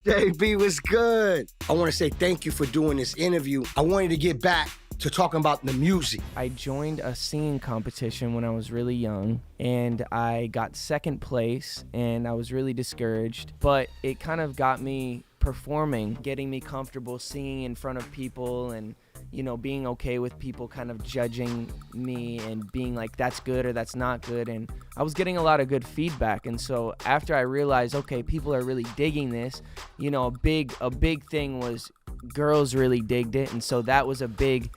JB was good. I want to say thank you for doing this interview. I wanted to get back to talking about the music. I joined a singing competition when I was really young, and I got second place, and I was really discouraged, but it kind of got me performing, getting me comfortable singing in front of people, and being okay with people kind of judging me and being like, that's good or that's not good. And I was getting a lot of good feedback. And so after I realized, okay, people are really digging this, a big thing was girls really digged it. And so that was a big,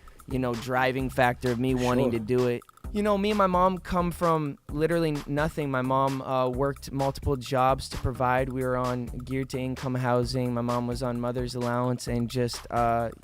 driving factor of me wanting to do it. Me and my mom come from literally nothing. My mom worked multiple jobs to provide. We were on geared to income housing. My mom was on mother's allowance, and just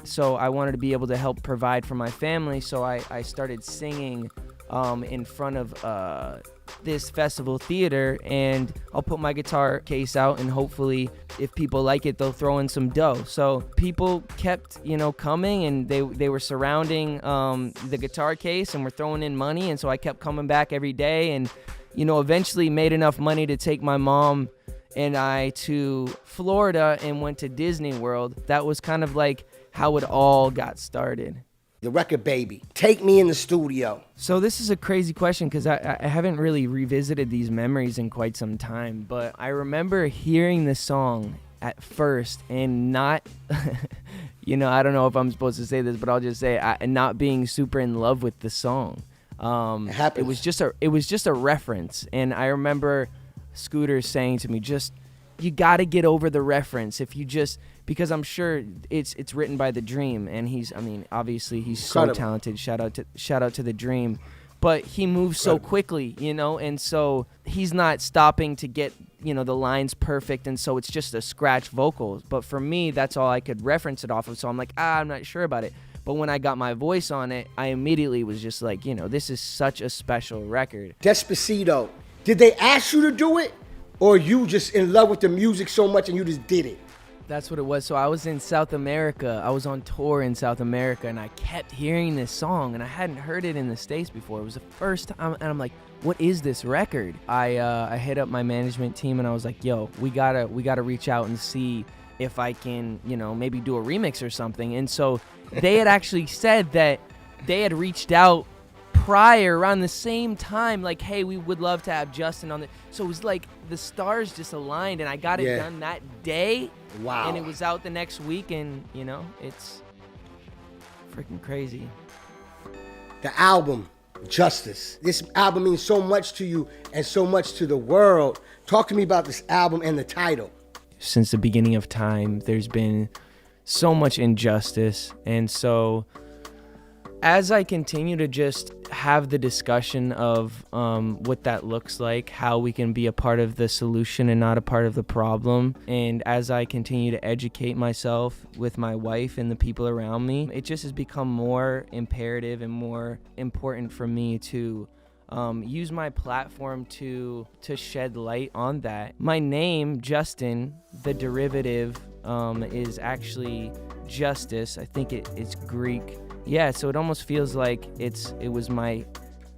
so I wanted to be able to help provide for my family. So I started singing in front of this festival theater, and I'll put my guitar case out, and hopefully if people like it, they'll throw in some dough. So people kept coming, and they were surrounding the guitar case and were throwing in money, and so I kept coming back every day, and eventually made enough money to take my mom and I to Florida and went to Disney World. That was kind of like how it all got started. The record baby. Take me in the studio. So this is a crazy question because I haven't really revisited these memories in quite some time, but I remember hearing the song at first and not, I don't know if I'm supposed to say this, but I'll just say not being super in love with the song. It was just a reference, and I remember Scooter saying to me, you got to get over the reference. Because I'm sure it's written by The Dream, and obviously he's so talented. Shout out to The Dream, but he moves so quickly, and so he's not stopping to get the lines perfect, and so it's just a scratch vocal. But for me, that's all I could reference it off of. So I'm like, I'm not sure about it. But when I got my voice on it, I immediately was just like, this is such a special record. Despacito. Did they ask you to do it, or you just in love with the music so much and you just did it? That's what it was. So I was in South America. I was on tour in South America, and I kept hearing this song, and I hadn't heard it in the States before. It was the first time, and I'm like, what is this record? I hit up my management team, and I was like, yo, we gotta reach out and see if I can, maybe do a remix or something. And so they had actually said that they had reached out prior around the same time, like, hey, we would love to have Justin on the. So it was like the stars just aligned, and I got it done that day. Wow. And it was out the next week, and it's freaking crazy. The album Justice. This album means so much to you and so much to the world. Talk to me about this album and the title. Since the beginning of time, there's been so much injustice, and so as I continue to just have the discussion of what that looks like, how we can be a part of the solution and not a part of the problem, and as I continue to educate myself with my wife and the people around me, it just has become more imperative and more important for me to use my platform to shed light on that. My name, Justin, the derivative is actually justice. I think it's Greek. Yeah, so it almost feels like it was my,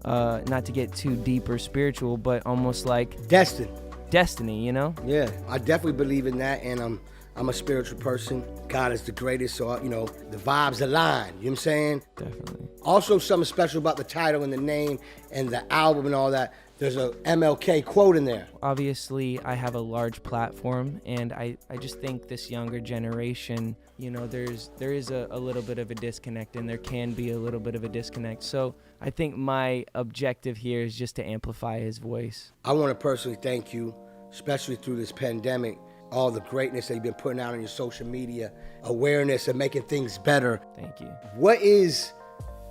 not to get too deep or spiritual, but almost like destiny, Yeah, I definitely believe in that, and I'm a spiritual person. God is the greatest, so the vibes align. You know what I'm saying? Definitely. Also, something special about the title and the name and the album and all that. There's a MLK quote in there. Obviously, I have a large platform, and I just think this younger generation, there is a little bit of a disconnect, and there can be a little bit of a disconnect. So I think my objective here is just to amplify his voice. I want to personally thank you, especially through this pandemic, all the greatness that you've been putting out on your social media, awareness and making things better. Thank you. What is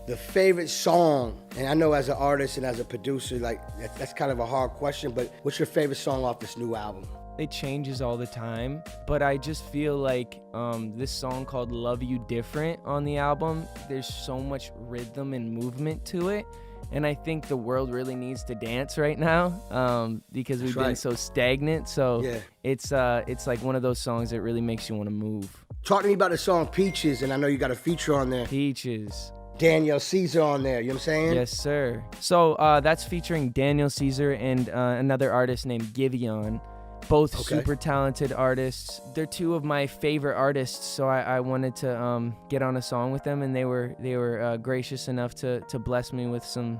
the favorite song? And I know as an artist and as a producer, like that's kind of a hard question, but what's your favorite song off this new album? It changes all the time, but I just feel like this song called Love You Different on the album, there's so much rhythm and movement to it, and I think the world really needs to dance right now because we've been so stagnant. So it's like one of those songs that really makes you want to move. Talk to me about the song Peaches, and I know you got a feature on there. Peaches. Daniel Caesar on there, you know what I'm saying? Yes, sir. So that's featuring Daniel Caesar and another artist named Giveon. Both Okay. super talented artists. They're two of my favorite artists, so I wanted to get on a song with them, and they were gracious enough to bless me with some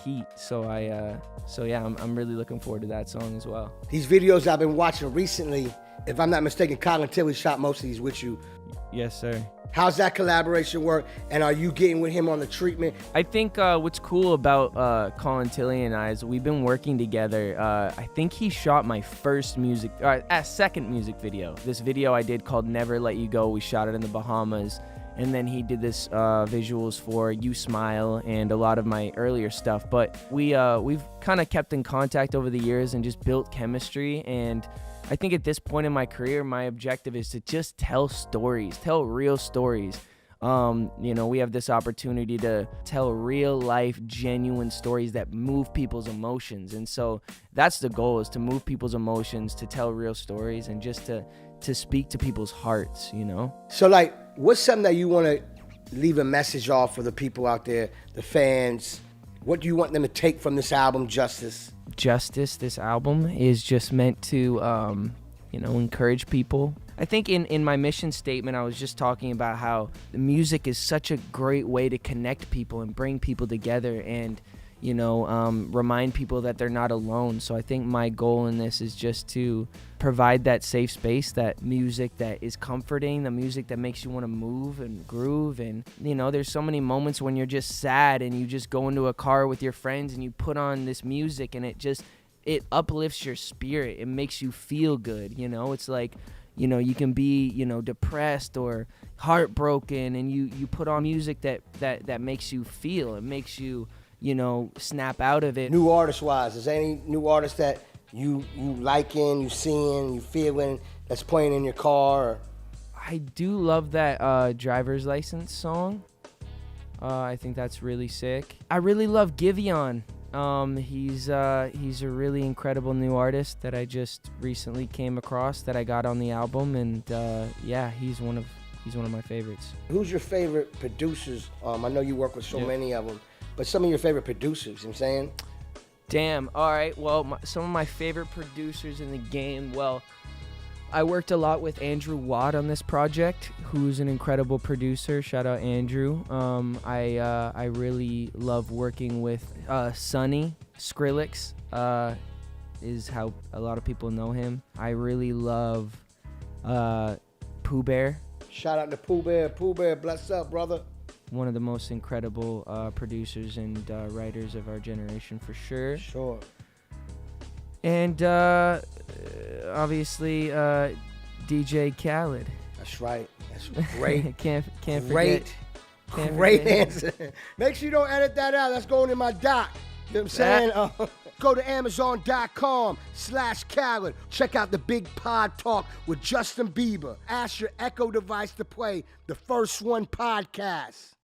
heat. So I'm really looking forward to that song as well. These videos I've been watching recently, if I'm not mistaken, Colin Tilley shot most of these with you. Yes, sir. How's that collaboration work? And are you getting with him on the treatment? I think what's cool about Colin Tilley and I is we've been working together. I think he shot my second music video. This video I did called Never Let You Go. We shot it in the Bahamas. And then he did this visuals for You Smile and a lot of my earlier stuff. But we've kind of kept in contact over the years and just built chemistry. And I think at this point in my career, my objective is to just tell stories, tell real stories. We have this opportunity to tell real life, genuine stories that move people's emotions. And so that's the goal, is to move people's emotions, to tell real stories, and just to speak to people's hearts, So like, what's something that you want to leave a message off for the people out there, the fans? What do you want them to take from this album, Justice? Justice, this album, is just meant to, encourage people. I think in my mission statement, I was just talking about how the music is such a great way to connect people and bring people together and, remind people that they're not alone. So I think my goal in this is just to provide that safe space, that music that is comforting, the music that makes you want to move and groove. And, there's so many moments when you're just sad and you just go into a car with your friends and you put on this music and it uplifts your spirit. It makes you feel good. It's like, you can be, depressed or heartbroken, and you put on music that makes you feel. It makes you, snap out of it. New artist-wise, is there any new artists that you liking, you seeing, you feeling that's playing in your car? Or? I do love that driver's license song. I think that's really sick. I really love Giveon. He's a really incredible new artist that I just recently came across that I got on the album, and he's one of my favorites. Who's your favorite producers? I know you work with so many of them, but some of your favorite producers, you know what I'm saying? Damn. All right. Well, some of my favorite producers in the game. Well, I worked a lot with Andrew Watt on this project, who's an incredible producer. Shout out Andrew. I really love working with Sonny Skrillex. Is how a lot of people know him. I really love Pooh Bear. Shout out to Pooh Bear. Pooh Bear, bless up, brother. One of the most incredible producers and writers of our generation, for sure. Sure. And obviously DJ Khaled. That's right. That's great. can't forget. Great answer. Make sure you don't edit that out. That's going in my doc. You know what I'm saying? Go to Amazon.com/Khaled. Check out the Big Pod Talk with Justin Bieber. Ask your Echo device to play the First One podcast.